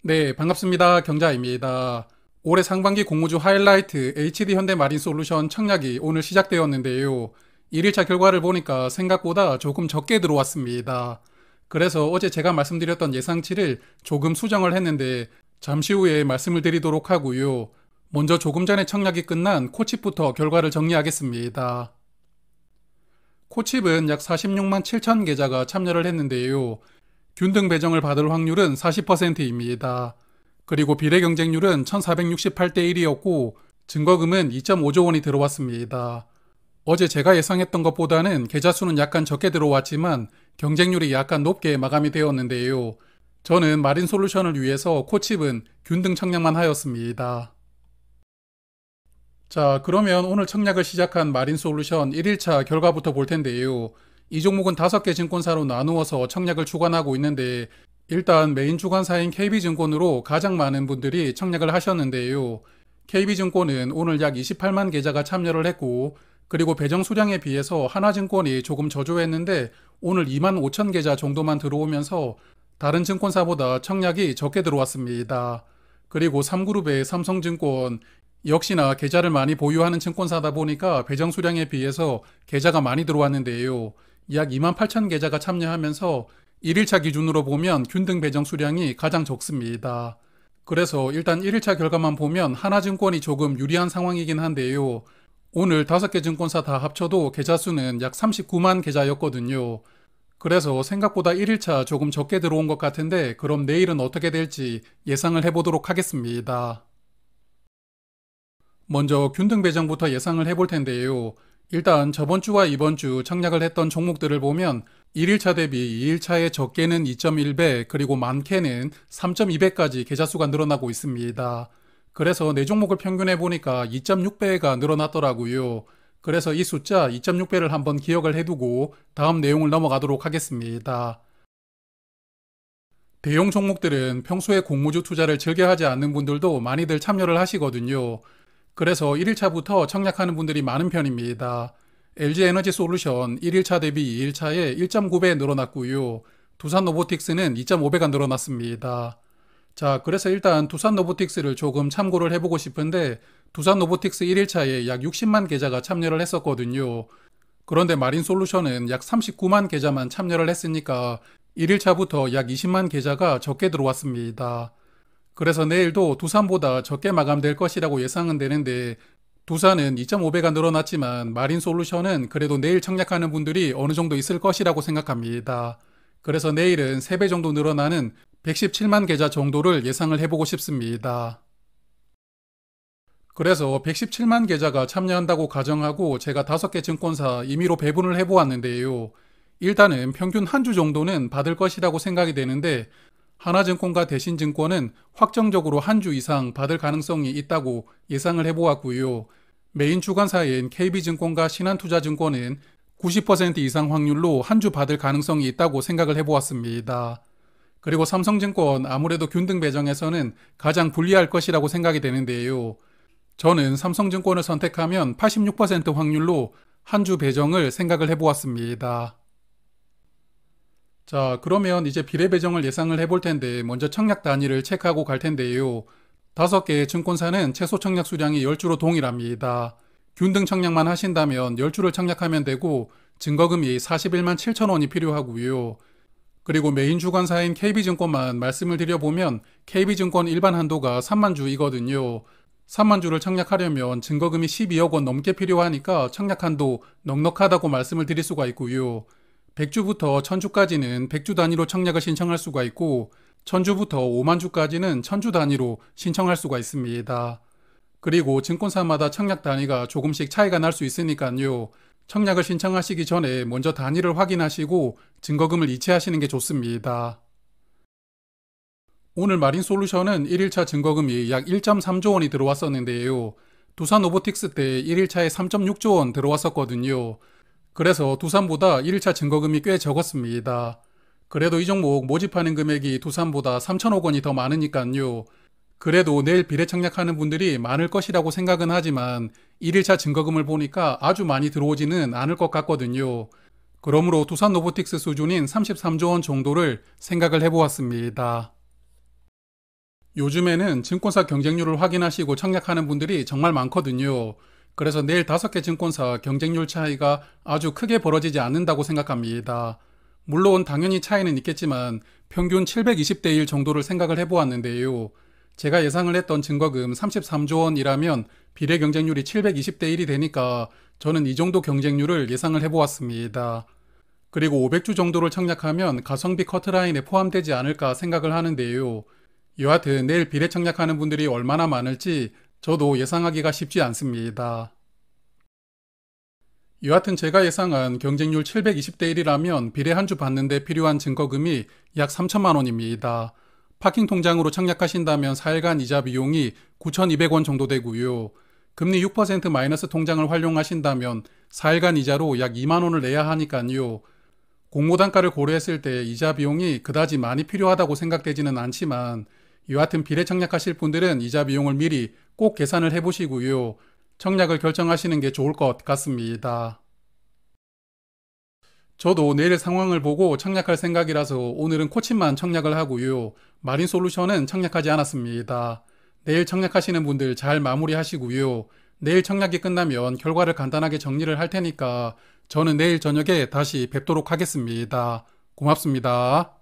네, 반갑습니다. 경자입니다. 올해 상반기 공모주 하이라이트 HD현대마린솔루션 청약이 오늘 시작되었는데요. 1일차 결과를 보니까 생각보다 조금 적게 들어왔습니다. 그래서 어제 제가 말씀드렸던 예상치를 조금 수정을 했는데 잠시 후에 말씀을 드리도록 하고요. 먼저 조금 전에 청약이 끝난 코칩부터 결과를 정리하겠습니다. 코칩은 약 46만 7천 계좌가 참여를 했는데요. 균등 배정을 받을 확률은 40%입니다. 그리고 비례 경쟁률은 1468대 1이었고 증거금은 2.5조 원이 들어왔습니다. 어제 제가 예상했던 것보다는 계좌 수는 약간 적게 들어왔지만 경쟁률이 약간 높게 마감이 되었는데요. 저는 마린솔루션을 위해서 코칩은 균등 청약만 하였습니다. 자, 그러면 오늘 청약을 시작한 마린솔루션 1일차 결과부터 볼 텐데요. 이 종목은 5개 증권사로 나누어서 청약을 주관하고 있는데 일단 메인 주관사인 KB증권으로 가장 많은 분들이 청약을 하셨는데요. KB증권은 오늘 약 28만 계좌가 참여를 했고 그리고 배정 수량에 비해서 하나증권이 조금 저조했는데 오늘 2만 5천 계좌 정도만 들어오면서 다른 증권사보다 청약이 적게 들어왔습니다. 그리고 3그룹의 삼성증권 역시나 계좌를 많이 보유하는 증권사다 보니까 배정 수량에 비해서 계좌가 많이 들어왔는데요. 약 2만 8천 계좌가 참여하면서 1일차 기준으로 보면 균등 배정 수량이 가장 적습니다. 그래서 일단 1일차 결과만 보면 하나증권이 조금 유리한 상황이긴 한데요. 오늘 5개 증권사 다 합쳐도 계좌 수는 약 39만 계좌였거든요. 그래서 생각보다 1일차 조금 적게 들어온 것 같은데 그럼 내일은 어떻게 될지 예상을 해보도록 하겠습니다. 먼저 균등 배정부터 예상을 해볼 텐데요. 일단 저번 주와 이번 주 청약을 했던 종목들을 보면 1일차 대비 2일차의 적게는 2.1배 그리고 많게는 3.2배까지 계좌 수가 늘어나고 있습니다. 그래서 네 종목을 평균해 보니까 2.6배가 늘어났더라고요. 그래서 이 숫자 2.6배를 한번 기억을 해두고 다음 내용을 넘어가도록 하겠습니다. 대형 종목들은 평소에 공모주 투자를 즐겨 하지 않는 분들도 많이들 참여를 하시거든요. 그래서 1일차부터 청약하는 분들이 많은 편입니다. LG에너지솔루션 1일차 대비 2일차에 1.9배 늘어났고요. 두산로보틱스는 2.5배가 늘어났습니다. 자, 그래서 일단 두산로보틱스를 조금 참고를 해보고 싶은데 두산로보틱스 1일차에 약 60만 계좌가 참여를 했었거든요. 그런데 마린솔루션은 약 39만 계좌만 참여를 했으니까 1일차부터 약 20만 계좌가 적게 들어왔습니다. 그래서 내일도 두산보다 적게 마감될 것이라고 예상은 되는데 두산은 2.5배가 늘어났지만 마린솔루션은 그래도 내일 청약하는 분들이 어느 정도 있을 것이라고 생각합니다. 그래서 내일은 3배 정도 늘어나는 117만 계좌 정도를 예상을 해보고 싶습니다. 그래서 117만 계좌가 참여한다고 가정하고 제가 5개 증권사 임의로 배분을 해보았는데요. 일단은 평균 한 주 정도는 받을 것이라고 생각이 되는데 하나증권과 대신증권은 확정적으로 한 주 이상 받을 가능성이 있다고 예상을 해보았고요. 메인 주관사인 KB증권과 신한투자증권은 90% 이상 확률로 한 주 받을 가능성이 있다고 생각을 해보았습니다. 그리고 삼성증권 아무래도 균등 배정에서는 가장 불리할 것이라고 생각이 되는데요. 저는 삼성증권을 선택하면 86% 확률로 한 주 배정을 생각을 해보았습니다. 자, 그러면 이제 비례 배정을 예상을 해볼 텐데 먼저 청약 단위를 체크하고 갈 텐데요. 5개의 증권사는 최소 청약 수량이 10주로 동일합니다. 균등 청약만 하신다면 10주를 청약하면 되고 증거금이 41만 7천 원이 필요하고요. 그리고 메인 주관사인 KB증권만 말씀을 드려보면 KB증권 일반 한도가 3만 주이거든요. 3만 주를 청약하려면 증거금이 12억 원 넘게 필요하니까 청약 한도 넉넉하다고 말씀을 드릴 수가 있고요. 100주부터 1000주까지는 100주 단위로 청약을 신청할 수가 있고 1000주부터 5만 주까지는 1000주 단위로 신청할 수가 있습니다. 그리고 증권사마다 청약 단위가 조금씩 차이가 날 수 있으니까요. 청약을 신청하시기 전에 먼저 단위를 확인하시고 증거금을 이체하시는 게 좋습니다. 오늘 마린솔루션은 1일차 증거금이 약 1.3조 원이 들어왔었는데요. 두산로보틱스 때 1일차에 3.6조 원 들어왔었거든요. 그래서 두산보다 1일차 증거금이 꽤 적었습니다. 그래도 이 종목 모집하는 금액이 두산보다 3천억 원이 더 많으니까요. 그래도 내일 비례 청약하는 분들이 많을 것이라고 생각은 하지만 1일차 증거금을 보니까 아주 많이 들어오지는 않을 것 같거든요. 그러므로 두산로보틱스 수준인 33조 원 정도를 생각을 해보았습니다. 요즘에는 증권사 경쟁률을 확인하시고 청약하는 분들이 정말 많거든요. 그래서 내일 5개 증권사 경쟁률 차이가 아주 크게 벌어지지 않는다고 생각합니다. 물론 당연히 차이는 있겠지만 평균 720대 1 정도를 생각을 해보았는데요. 제가 예상을 했던 증거금 33조 원이라면 비례 경쟁률이 720대 1이 되니까 저는 이 정도 경쟁률을 예상을 해보았습니다. 그리고 500주 정도를 청약하면 가성비 커트라인에 포함되지 않을까 생각을 하는데요. 여하튼 내일 비례 청약하는 분들이 얼마나 많을지 저도 예상하기가 쉽지 않습니다. 여하튼 제가 예상한 경쟁률 720대 1이라면 비례 한 주 받는데 필요한 증거금이 약 3천만 원입니다. 파킹 통장으로 청약하신다면 4일간 이자 비용이 9,200원 정도 되고요. 금리 6% 마이너스 통장을 활용하신다면 4일간 이자로 약 2만 원을 내야 하니까요. 공모단가를 고려했을 때 이자 비용이 그다지 많이 필요하다고 생각되지는 않지만 여하튼 비례 청약하실 분들은 이자 비용을 미리 꼭 계산을 해보시고요. 청약을 결정하시는 게 좋을 것 같습니다. 저도 내일 상황을 보고 청약할 생각이라서 오늘은 코칭만 청약을 하고요. 마린솔루션은 청약하지 않았습니다. 내일 청약하시는 분들 잘 마무리하시고요. 내일 청약이 끝나면 결과를 간단하게 정리를 할 테니까 저는 내일 저녁에 다시 뵙도록 하겠습니다. 고맙습니다.